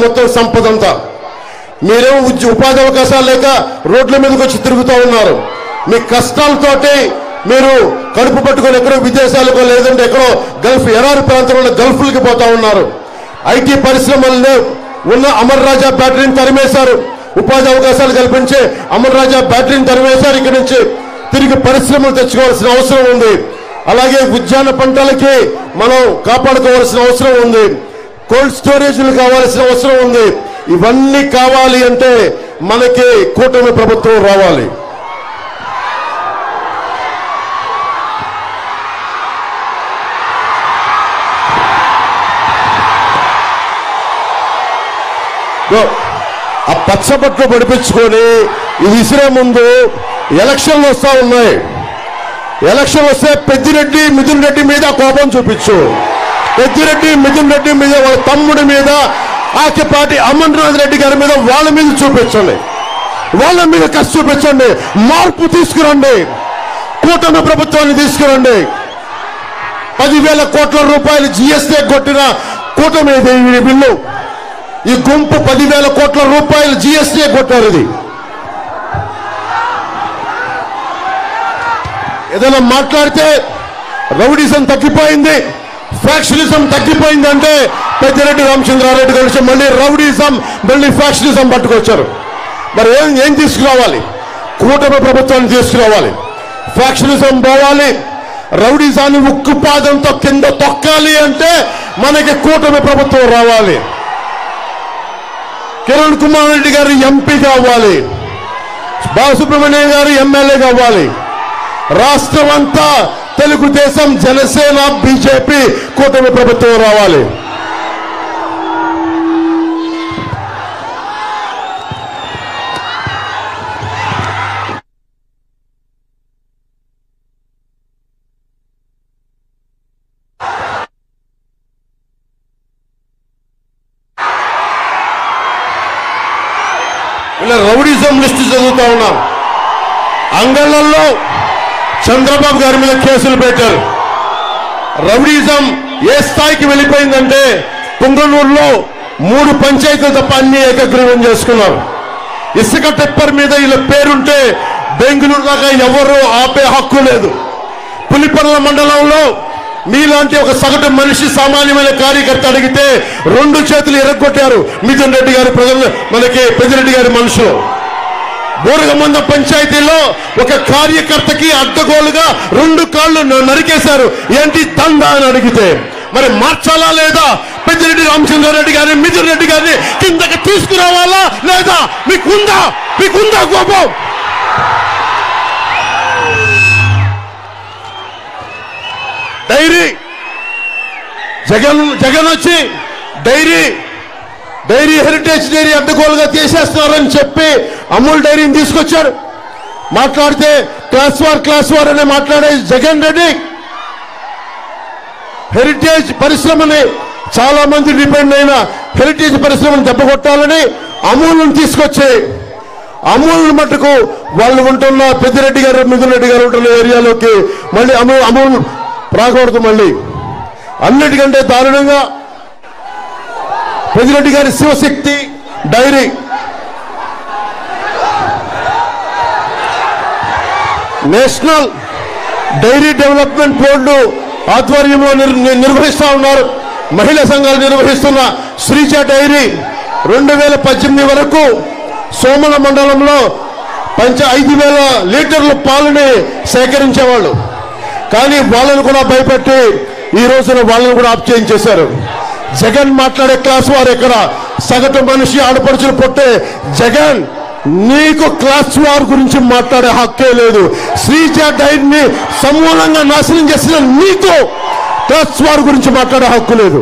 మొత్తం సంపద అంతా. మీరేమో ఉపాధి అవకాశాలు లేక రోడ్ల మీదకి వచ్చి తిరుగుతూ ఉన్నారు. మీ కష్టాలతోటి మీరు కడుపు పట్టుకొని ఎక్కడో విదేశాలకు లేదంటే ఎక్కడో గల్ఫ్ ఎడారి ప్రాంతంలో గల్ఫ్లకి పోతా ఉన్నారు. ఐటీ పరిశ్రమల్లో ఉన్న అమర్ రాజా బ్యాటరీని తరిమేశారు. ఉపాధి అవకాశాలు కల్పించే అమర్ రాజా బ్యాటరీని తరిమేశారు. ఇక్కడి నుంచి తిరిగి పరిశ్రమలు తెచ్చుకోవాల్సిన అవసరం ఉంది. అలాగే ఉద్యాన పంటలకి మనం కాపాడుకోవాల్సిన అవసరం ఉంది. కోల్డ్ స్టోరేజ్లు కావాల్సిన అవసరం ఉంది. ఇవన్నీ కావాలి అంటే మనకి కూటమి ప్రభుత్వం రావాలి. ఆ పచ్చబట్లు పడిపించుకొని ఇది ఇసిరే ముందు ఎలక్షన్లు వస్తా ఉన్నాయి. ఎలక్షన్ వస్తే పెద్దిరెడ్డి మిథున్ రెడ్డి మీద కోపం చూపించు. పెద్దిరెడ్డి మిథున్ రెడ్డి మీద వాళ్ళ తమ్ముడి మీద ఆకిపాటి అమర్నాథ్ రెడ్డి గారి మీద వాళ్ళ మీద చూపించండి. వాళ్ళ మీద కసి చూపించండి. మార్పు తీసుకురండి. కూటమి ప్రభుత్వాన్ని తీసుకురండి. 10,000 కోట్ల రూపాయలు జీఎస్టీ కొట్టిన కూటమి బిల్లు. ఈ గుంపు 10,000 కోట్ల రూపాయలు జీఎస్టీ కొట్టారు. ఇది ఏదైనా మాట్లాడితే రౌడీజం తగ్గిపోయింది, ఫ్యాక్షనిజం తగ్గిపోయింది అంటే పెద్దిరెడ్డి రామచంద్రారెడ్డి కలిసి మళ్ళీ రౌడీజం మళ్ళీ ఫ్యాక్షనిజం పట్టుకొచ్చారు. మరి ఏం తీసుకురావాలి? కూటమి ప్రభుత్వాన్ని తీసుకురావాలి. ఫ్యాక్షనిజం పోవాలి. రౌడీజాన్ని ఉక్కుపాదంతో కింద తొక్కాలి అంటే మనకి కూటమి ప్రభుత్వం రావాలి. కిరణ్ కుమార్ రెడ్డి గారు ఎంపీ కావాలి. బాలసుబ్రహ్మణ్యం గారు ఎమ్మెల్యే కావాలి. రాష్ట్రం అంతా తెలుగుదేశం, జనసేన, బీజేపీ కూటమి ప్రభుత్వం రావాలి. ఇలా రౌడీజం లిస్టు చదువుతా ఉన్నాం. అంగళ్ళల్లో చంద్రబాబు గారి మీద కేసులు పెట్టారు. రౌడీజం ఏ స్థాయికి వెళ్ళిపోయిందంటే పుంగనూరులో 3 పంచాయతీలు తప్ప అన్ని ఏకగ్రీవం చేసుకున్నారు. ఇసుక టెప్పర్ మీద వీళ్ళ పేరుంటే బెంగళూరు దాకా ఎవరు ఆపే హక్కు లేదు. పులిపర్ల మండలంలో మీలాంటి ఒక సగటు మనిషి, సామాన్యమైన కార్యకర్త అడిగితే 2 చేతులు ఎరగొట్టారు మిథున్ రెడ్డి గారి ప్రజలు, మనకి పెద్దిరెడ్డి గారి మనుషులు. బోరగమంద పంచాయతీలో ఒక కార్యకర్తకి అడ్డగోలుగా 2 కాళ్ళు నరికేశారు. ఏంటి తందా అని అడిగితే మరి మార్చాలా లేదా? పెద్దిరెడ్డి రామచంద్రారెడ్డి గారిని, మిథున్ రెడ్డి గారిని కిందకి తీసుకురావాలా లేదా? మీకుందా కోపం? డైరీ జగన్ వచ్చి డైరీ హెరిటేజ్ డైరీ అడ్డగోలుగా తీసేస్తున్నారని చెప్పి అమూల్ డైరీని తీసుకొచ్చారు. మాట్లాడితే క్లాస్ వార్ అని మాట్లాడే జగన్ రెడ్డి హెరిటేజ్ పరిశ్రమని, చాలా మంది డిపెండ్ అయిన హెరిటేజ్ పరిశ్రమను దెబ్బకొట్టాలని అమూల్ని తీసుకొచ్చి అమూల్ మట్టుకు వాళ్ళు ఉంటున్న పెద్దిరెడ్డి గారు, మిథున్ రెడ్డి గారు ఉంటున్న ఏరియాలోకి మళ్ళీ అమూల్ రాకూడదు. మళ్ళీ అన్నిటికంటే దారుణంగా పెద్దిరెడ్డి గారి Shivashakti dairy national dairy development board ఆధ్వర్యంలో నిర్వహిస్తూ ఉన్నారు. మహిళా సంఘాలు నిర్వహిస్తున్న శ్రీజ డైరీ 2018 వరకు సోమల మండలంలో 5,000 లీటర్ల పాలని సేకరించేవాళ్ళు. కానీ వాళ్ళను కూడా భయపెట్టి ఈ రోజున వాళ్ళను కూడా ఆప్ చేయించేశారు. జగన్ మాట్లాడే క్లాస్ వారు ఎక్కడ? సగటు మనిషి ఆడపడుచులు పుట్టే జగన్, నీకు క్లాస్ వార్ గురించి మాట్లాడే హక్కే లేదు. శ్రీజ డైరీని సమూలంగా నాశనం చేసిన నీకు క్లాస్ వార్ గురించి మాట్లాడే హక్కు లేదు.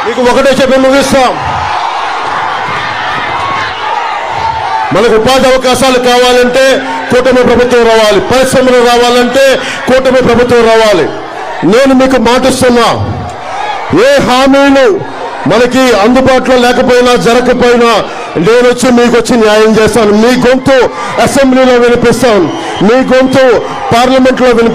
మీకు ఒకటే చెప్పి ముగిస్తాం. మనకు ఉపాధి అవకాశాలు కావాలంటే కూటమి ప్రభుత్వం రావాలి. పరిశ్రమలు రావాలంటే కూటమి ప్రభుత్వం రావాలి. నేను మీకు మాటిస్తున్నా, ఏ హామీలు మనకి అందుబాటులో లేకపోయినా జరగకపోయినా నేను వచ్చి మీకు వచ్చి న్యాయం చేస్తాను. మీ గొంతు అసెంబ్లీలో వినిపిస్తాను, మీ గొంతు పార్లమెంట్లో వినిపిస్తాను.